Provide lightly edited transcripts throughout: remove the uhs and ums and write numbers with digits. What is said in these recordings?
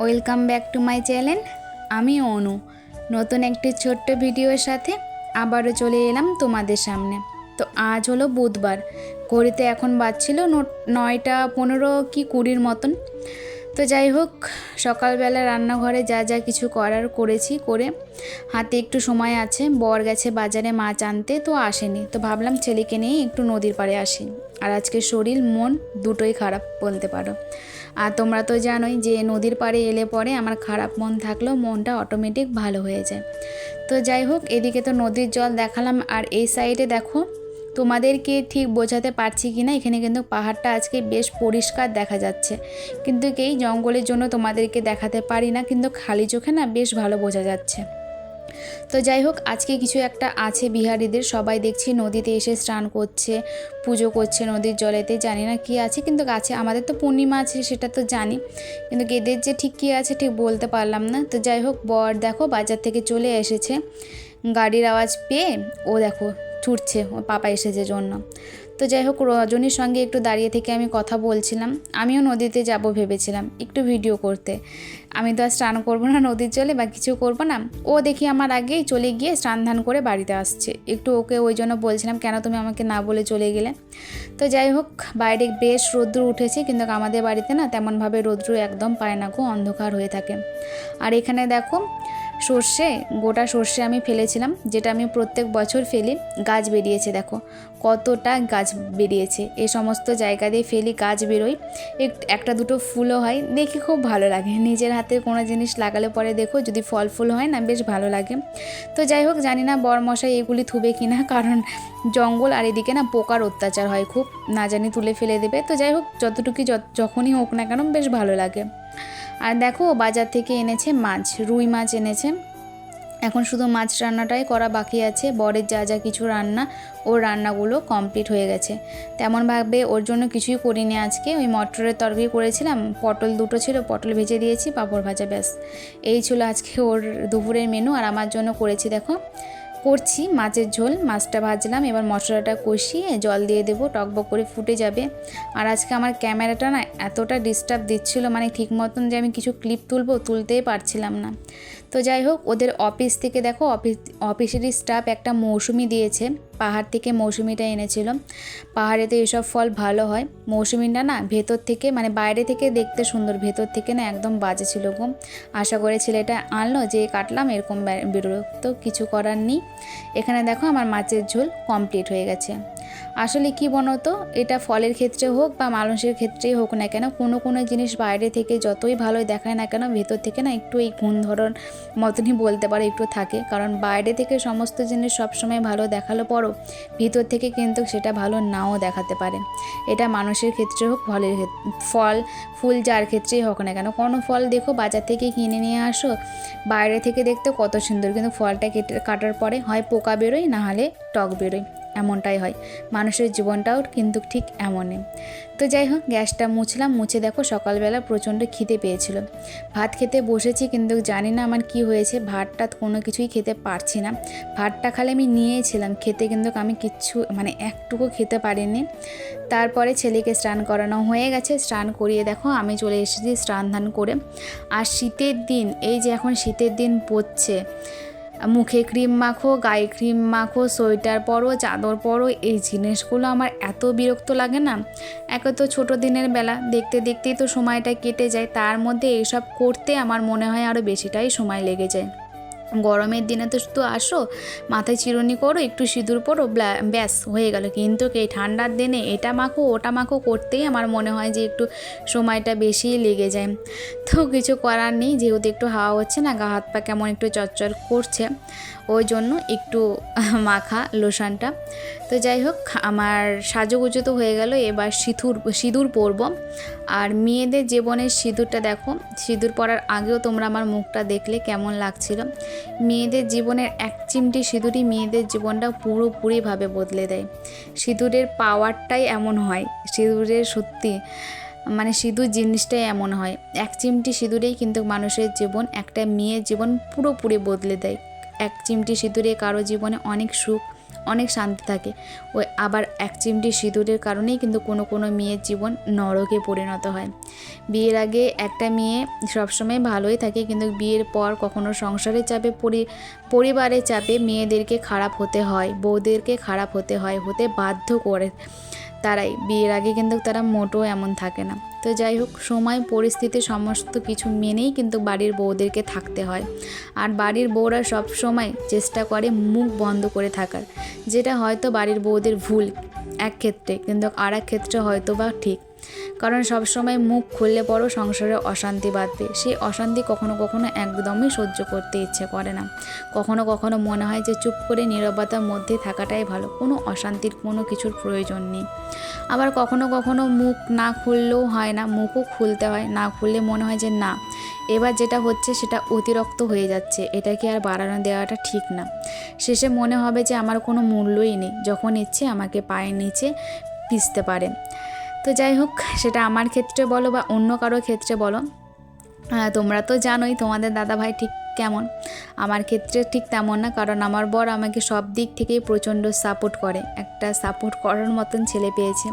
Welcome back to my channel. আমি অনু নতুন একটি ছোট্ট ভিডিওর সাথে আবারও চলে এলাম তোমাদের সামনে। তো আজ হলো বুধবার, ঘড়িতে এখন বাজছিল 9টা 15 কি 20 মতন। তো যাই হোক, সকালবেলা রান্নাঘরে যা যা কিছু করার করেছি, করে হাতে একটু সময় আছে। বর গেছে বাজারে মাছ আনতে, তো আসেনি, তো ভাবলাম ছেলেকে নিয়ে একটু নদীর পাড়ে আসি। আর আজকে শরীর মন দুটোই খারাপ বলতে পারো। আর তোমরা তো জানোই যে নদীর পাড়ে এলে পরে আমার খারাপ মন থাকলেও মনটা অটোমেটিক ভালো হয়ে যায়। তো যাই হোক, এদিকে তো নদীর জল দেখালাম, আর এই সাইডে দেখো, তোমাদেরকে ঠিক বোঝাতে পারছি কি না, এখানে কিন্তু পাহাড়টা আজকে বেশ পরিষ্কার দেখা যাচ্ছে, কিন্তু এই জঙ্গলের জন্য তোমাদেরকে দেখাতে পারি না, কিন্তু খালি চোখে না বেশ ভালো বোঝা যাচ্ছে। তো যাই হোক, আজকে কিছু একটা আছে বিহারিদের, সবাই দেখছি নদীতে এসে স্নান করছে, পুজো করছে নদীর জলেতে, জানি না কি আছে, কিন্তু আছে। আমাদের তো পূর্ণিমা আছে সেটা তো জানি, কিন্তু এদের যে ঠিক কী আছে ঠিক বলতে পারলাম না। তো যাই হোক, বর দেখো বাজার থেকে চলে এসেছে, গাড়ির আওয়াজ পেয়ে ও দেখো ছুটছে, ও পাপা এসেছে জন্য। তো যাই হোক, রজনীর সঙ্গে একটু দাঁড়িয়ে থেকে আমি কথা বলছিলাম। আমিও নদীতে যাব ভেবেছিলাম একটু ভিডিও করতে। আমি তো আর স্নান করবো না নদীর জলে বা কিছু করবো না, ও দেখি আমার আগেই চলে গিয়ে স্নান ধান করে বাড়িতে আসছে। একটু ওকে ওই জন্য বলছিলাম, কেন তুমি আমাকে না বলে চলে গেলে। তো যাই হোক, বাইরে বেশ রৌদ্র উঠেছে, কিন্তু আমাদের বাড়িতে না তেমনভাবে রৌদ্র একদম পায় না গো, অন্ধকার হয়ে থাকে। আর এখানে দেখো সর্ষে, গোটা সর্ষে আমি ফেলেছিলাম, যেটা আমি প্রত্যেক বছর ফেলি। গাছ বেরিয়েছে, দেখো কতটা গাছ বেরিয়েছে। এই সমস্ত জায়গা দিয়ে ফেলি, গাছ বেরোয়, একটা দুটো ফুলও হয়, দেখে খুব ভালো লাগে। নিজের হাতে কোনো জিনিস লাগালে পরে দেখো যদি ফল ফুল হয় না, বেশ ভালো লাগে। তো যাই হোক, জানি না বরমশাই এগুলি থুবে কিনা, কারণ জঙ্গল আর এদিকে না পোকার অত্যাচার হয় খুব, না জানি তুলে ফেলে দেবে। তো যাই হোক, যতটুকু যখনই হোক না কেন বেশ ভালো লাগে। আর দেখো, বাজার থেকে এনেছে মাছ, রুই মাছ এনেছে। এখন শুধু মাছ রান্নাটাই করা বাকি আছে। বরের যা যা কিছু রান্না, ওর রান্নাগুলো কমপ্লিট হয়ে গেছে। তেমনভাবে ওর জন্য কিছুই করিনি আজকে। ওই মটরের তরকারি করেছিলাম, পটল দুটো ছিল, পটল ভেজে দিয়েছি, পাঁপড় ভাজা, ব্যাস এই ছিল আজকে ওর দুপুরের মেনু। আর আমার জন্য করেছি দেখো, করছি মাছের ঝোল, মাছটা ভাজলাম, এবার মশলাটা কষিয়ে জল দিয়ে দেবো, টকবক করে ফুটে যাবে। আর আজকে আমার ক্যামেরাটা না এতটা ডিস্টার্ব দিচ্ছিল, মানে ঠিক মতন যে আমি কিছু ক্লিপ তুলতেই পারছিলাম না। তো যাই হোক, ওদের অফিস থেকে দেখো, অফিসেরই স্টাফ একটা মৌসুমি দিয়েছে, পাহাড় থেকে মৌসুমিটা এনেছিল। পাহাড়েতে এসব ফল ভালো হয়। মৌসুমিটা না ভেতর থেকে, মানে বাইরে থেকে দেখতে সুন্দর, ভেতর থেকে না একদম বাজে ছিল গো। আশা করে ছেলেটা আনলো, যে কাটলাম এরকম বেরোলো, তো কিছু করার নেই। এখানে দেখো আমার মাছের ঝোল কমপ্লিট হয়ে গেছে। আসলে কি বলো তো, এটা ফলের ক্ষেত্রে হোক বা মানুষের ক্ষেত্রেই হোক না কেন, কোনো কোনো জিনিস বাইরে থেকে যতই ভালোই দেখায় না কেন, ভেতর থেকে না একটু এই গুণ ধরন মতনই বলতে পারো একটু থাকে। কারণ বাইরে থেকে সমস্ত জিনিস সবসময় ভালো দেখালো পরও ভিতর থেকে কিন্তু সেটা ভালো নাও দেখাতে পারে। এটা মানুষের ক্ষেত্রে হোক, ফল ফুল যার ক্ষেত্রেই হোক না কেন। কোনো ফল দেখো বাজার থেকে কিনে নিয়ে আসো, বাইরে থেকে দেখতে কত সুন্দর, কিন্তু ফলটা কাটার পরে হয় পোকা বেরোয়, না হলে টক বেরোয়, এমনটাই হয়। মানুষের জীবনটাও কিন্তু ঠিক এমনই। তো যাই হোক, গ্যাসটা মুছলাম, মুছে দেখো সকালবেলা প্রচণ্ড খিদে পেয়েছিল, ভাত খেতে বসেছি, কিন্তু জানি না আমার কি হয়েছে, ভাতটা কোনো কিছুই খেতে পারছি না। ভাতটা খালি আমি নিয়েছিলাম খেতে, কিন্তু আমি কিচ্ছু মানে একটুকু খেতে পারিনি। তারপরে ছেলেকে স্নান করানো হয়ে গেছে, স্নান করিয়ে দেখো আমি চলে এসেছি স্নান ধান করে। আর শীতের দিন, এই যে এখন শীতের দিন পড়ছে, মুখে ক্রিম মাখো, গায়ে ক্রিম মাখো, সোয়েটার পরো, চাদর পরো, এই জিনিসগুলো আমার এত বিরক্ত লাগে না। একে তো ছোটো দিনের বেলা, দেখতে দেখতেই তো সময়টা কেটে যায়, তার মধ্যে এইসব করতে আমার মনে হয় আরও বেশিটাই সময় লেগে যায়। গরমের দিনে তো শুধু আসো, মাথায় চিরুনি করো, একটু সিঁদুর পরো, ব্যাস হয়ে গেল। কিন্তু এই ঠান্ডার দিনে এটা মাখো ওটা মাখো করতেই আমার মনে হয় যে একটু সময়টা বেশিই লেগে যায়। তো কিছু করার নেই, যেহেতু একটু হাওয়া হচ্ছে না, গা হাত পা কেমন একটু চচ্চর করছে, ওই জন্য একটু মাখা লোশনটা। তো যাই হোক, আমার সাজুগুজু তো হয়ে গেল, এবার সিঁদুর পরব। আর মেয়েদের জীবনের সিঁদুরটা দেখো, সিঁদুর পরার আগেও তোমরা আমার মুখটা দেখলে কেমন লাগছিল। মেয়েদের জীবনের এক চিমটি সিঁদুরই মেয়েদের জীবনটা পুরোপুরিভাবে বদলে দেয়। সিঁদুরের পাওয়ারটাই এমন হয়, সিঁদুরের সত্যি মানে সিঁদুর জিনিসটাই এমন হয়, এক চিমটি সিঁদুরেই কিন্তু মানুষের জীবন, একটা মেয়ের জীবন পুরোপুরি বদলে দেয়। এক চিমটি সিঁদুরে কারো জীবনে অনেক সুখ, অনেক শান্তি থাকে। ওই আবার এক চিমটি সিঁদুরের কারণেই কিন্তু কোনো মেয়ের জীবন নরকে পরিণত হয়। বিয়ের আগে একটা মেয়ে সবসময় ভালোই থাকে, কিন্তু বিয়ের পর কখনো সংসারের চাপে পরিবারের চাপে মেয়েদেরকে খারাপ হতে হয়, বউদেরকে খারাপ হতে হয়, হতে বাধ্য করে তারাই। বিয়ের আগে কিন্তু তারা মোটেও এমন থাকে না। তো যাই হোক, সময় পরিস্থিতি সমস্ত কিছু মেনেই কিন্তু বাড়ির বউদেরকে থাকতে হয়। আর বাড়ির বউরা সব সময় চেষ্টা করে মুখ বন্ধ করে থাকার, যেটা হয়তো বাড়ির বউদের ভুল এক ক্ষেত্রে, কিন্তু আর এক ক্ষেত্রে হয়তো বা ঠিক। কারণ সবসময় মুখ খুললে পরও সংসারে অশান্তি বাঁধবে, সেই অশান্তি কখনো কখনো একদমই সহ্য করতে ইচ্ছে করে না। কখনো কখনো মনে হয় যে চুপ করে নীরবতার মধ্যে থাকাটাই ভালো, কোনো অশান্তির কোনো কিছুর প্রয়োজন নেই। আবার কখনো কখনো মুখ না খুললেও হয় না, মুখও খুলতে হয়। না খুললে মনে হয় যে না, এবার যেটা হচ্ছে সেটা অতিরিক্ত হয়ে যাচ্ছে, এটাকে আর বাড়ানো দেওয়াটা ঠিক না। শেষে মনে হবে যে আমার কোনো মূল্যই নেই, যখন ইচ্ছে আমাকে পায়ের নিচে পিষতে পারে। তো যাই হোক, সেটা আমার ক্ষেত্রে বলো বা অন্য কারো ক্ষেত্রে বলো, তোমরা তো জানোই তোমাদের দাদাভাই ঠিক কেমন। আমার ক্ষেত্রে ঠিক তেমন না, কারণ আমার বর আমাকে সব দিক থেকেই প্রচণ্ড সাপোর্ট করে। একটা সাপোর্ট করার মতন ছেলে পেয়েছে।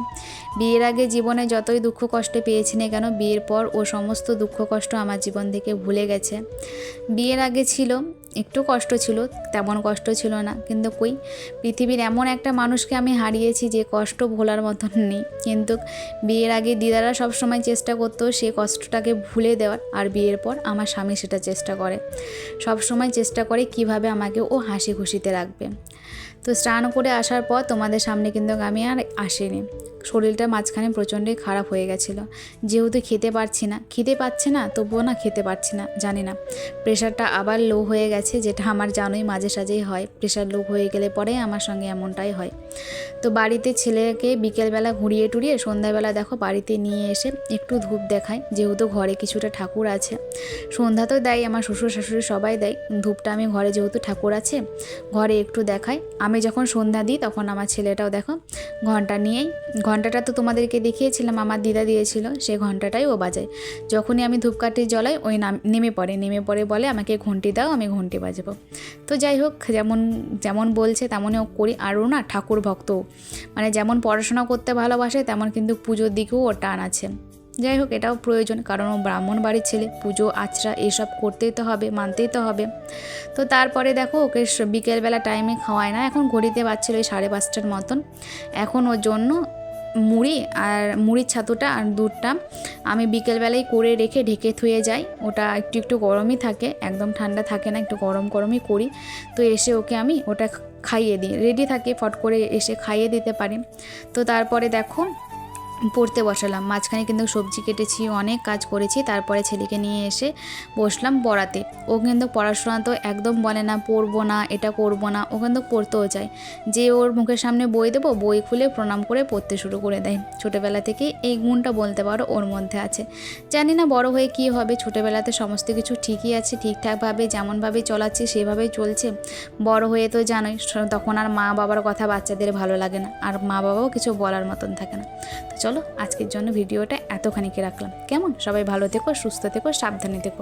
বিয়ের আগে জীবনে যতই দুঃখ কষ্ট পেয়েছি না কেন, বিয়ের পর ও সমস্ত দুঃখ কষ্ট আমার জীবন থেকে ভুলে গেছে। বিয়ের আগে ছিল একটু কষ্ট ছিল, তেমন কষ্ট ছিল না, কিন্তু কই, পৃথিবীর এমন একটা মানুষকে আমি হারিয়েছি যে কষ্ট ভোলার মতন নেই। কিন্তু বিয়ের আগে দিদারা সবসময় চেষ্টা করতো সে কষ্টটাকে ভুলে দেওয়ার, আর বিয়ের পর আমার স্বামী সেটা চেষ্টা করে, সব সময় চেষ্টা করে কিভাবে আমাকে ও হাসি খুশিতে রাখবে। তো স্নান করে আসার পর তোমাদের সামনে কিন্তু আমি আর আসিনি। শরীরটা মাঝখানে প্রচণ্ডই খারাপ হয়ে গেছিলো, যেহেতু খেতে পারছি না, খিদে পাচ্ছে না তবুও না খেতে পারছি না, জানি না প্রেশারটা আবার লো হয়ে গেছে, যেটা আমার জানোই মাঝে সাঝেই হয়। প্রেশার লো হয়ে গেলে পরে আমার সঙ্গে এমনটাই হয়। তো বাড়িতে ছেলেকে বিকেলবেলা ঘুরিয়ে টুরিয়ে সন্ধ্যাবেলা দেখো বাড়িতে নিয়ে এসে একটু ধূপ দেখায়, যেহেতু ঘরে কিছুটা ঠাকুর আছে। সন্ধ্যা তো দেয়, আমার শ্বশুর শাশুড়ি সবাই দেয়, ধূপটা আমি ঘরে যেহেতু ঠাকুর আছে ঘরে একটু দেখাই। আমি যখন সন্ধ্যা দিই তখন আমার ছেলেটাও দেখো ঘন্টা নিয়েই, ঘন্টাটা তো তোমাদেরকে দেখিয়েছিলাম আমার দিদা দিয়েছিল, সেই ঘন্টাটাই ও বাজায়। যখনই আমি ধূপকাঠি জ্বলাই ওই নেমে পড়ে বলে আমাকে ঘন্টি দাও, আমি ঘন্টি বাজাবো। তো যাই হোক, যেমন বলছে তেমনই ও করি। আরও না ঠাকুর ভক্ত, মানে যেমন পড়াশোনা করতে ভালোবাসে তেমন কিন্তু পুজোর দিকেও ওর টান আছে। যাই হোক, এটাও প্রয়োজন, কারণ ও ব্রাহ্মণ বাড়ির ছেলে, পুজো আচরা এসব করতেই তো হবে, মানতেই তো হবে। তো তারপরে দেখো ওকে বিকেলবেলা টাইমে খাওয়ায় না, এখন ঘড়িতে বাজছিল ওই 5:30 মতন। এখন ওর জন্য মুড়ি আর মুড়ির ছাতুটা আর দুধটা আমি বিকেলবেলায় করে রেখে ঢেকে থুয়ে যাই। ওটা একটু গরমই থাকে, একদম ঠান্ডা থাকে না, একটু গরমই করি। তো এসে ওকে আমি ওটা খাইয়ে দিই, রেডি থাকে, ফট করে এসে খাইয়ে দিতে পারি। তো তারপরে দেখো পড়তে বসালাম, মাঝখানে কিন্তু সবজি কেটেছি, অনেক কাজ করেছি। তারপরে ছেলেকে নিয়ে এসে বসলাম পড়াতে। ও কিন্তু পড়াশোনা তো একদম বলে না পড়বো না, এটা করবো না, ও কিন্তু পড়তেও চায়। যে ওর মুখের সামনে বই দেবো, বই খুলে প্রণাম করে পড়তে শুরু করে দেয়। ছোটোবেলা থেকে এই গুণটা বলতে পারো ওর মধ্যে আছে। জানি না বড় হয়ে কী হবে, ছোটোবেলাতে সমস্ত কিছু ঠিকই আছে, ঠিকঠাকভাবে যেমনভাবে চলাচ্ছে সেভাবেই চলছে। বড় হয়ে তো জানোই তখন আর মা বাবার কথা বাচ্চাদের ভালো লাগে না, আর মা বাবাও কিছু বলার মতন থাকে না। তো চলো, আজকের জন্য ভিডিওটা এতখানিকে রাখলাম। কেমন? সবাই ভালো থেকো, সুস্থ থেকো, সাবধানে থেকো।